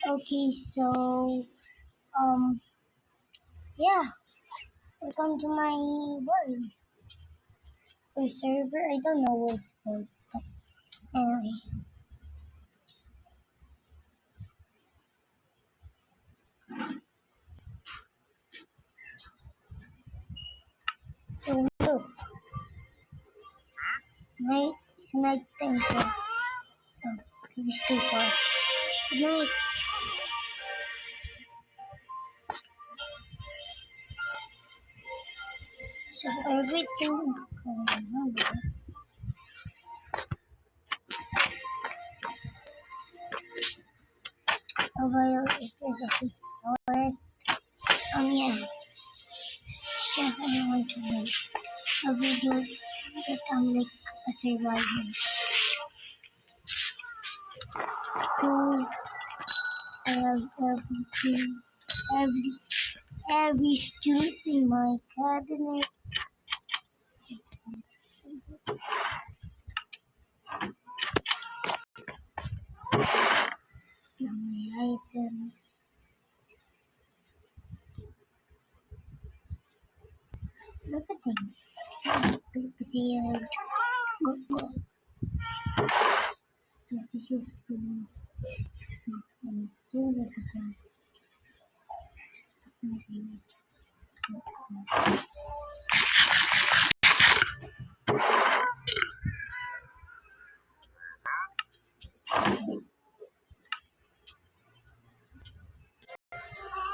Okay, so um yeah, welcome to my world or server. I don't know what it's called, but anyway. So look, night it's night time. So it's too far. Good night. So everything is going on. Over it is a big forest. Yeah, yes, I want to make a video that I'm like a survivor. So I have everything, every stew in my cabinet. My items. Everything. Prepared. Go. Just use spoons. And do the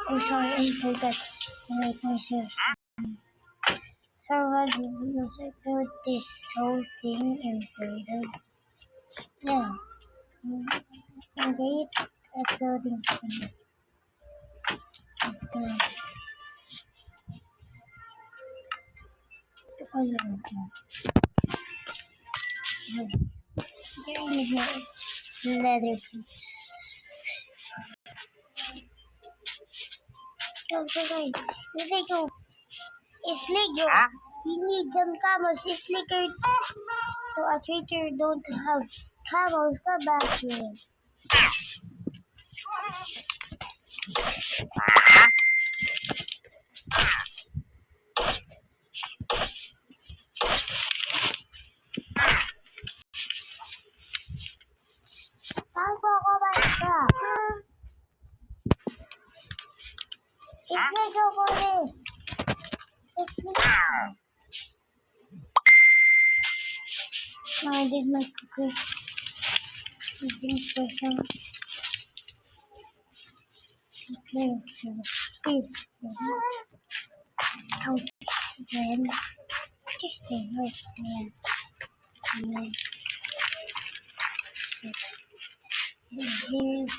Oh, sorry, I forgot to make myself. Sorry, because I put this whole thing in the yeah. Okay, uploading to the leather seats. Don't forget, it's Lego. It's Lego. We need some camels. It's Lego. So a traitor don't have camels. Come back here. Papa, go back. It's Lego for this. It's Lego. No, this is my cookie. This person. Okay, so please. Out then. Just stay right there. And then here's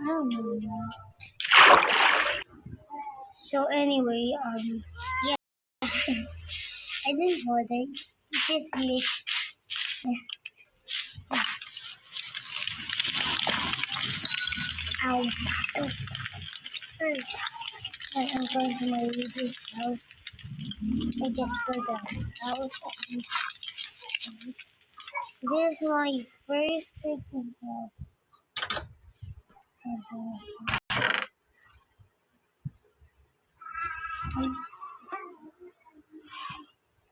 I don't know. So anyway, yeah, I didn't bother. Just glitch. Ow. Oh, first, I'm going to my lady's house. I just forgot. House. This is my first freaking house.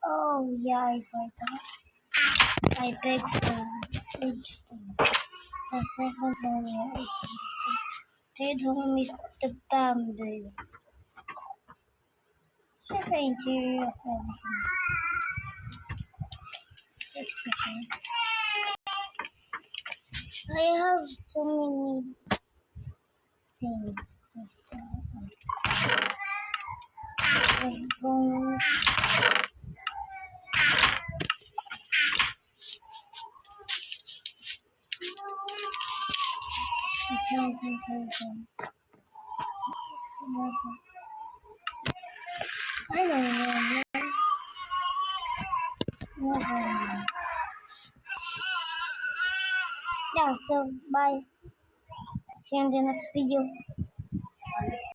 Oh yeah, I forgot. I picked the fridge thing. The second one, yeah. Third home is the bamboo. Check the interior of everything. I have so many things. Bones. I don't know. Yeah, so bye. See you in the next video.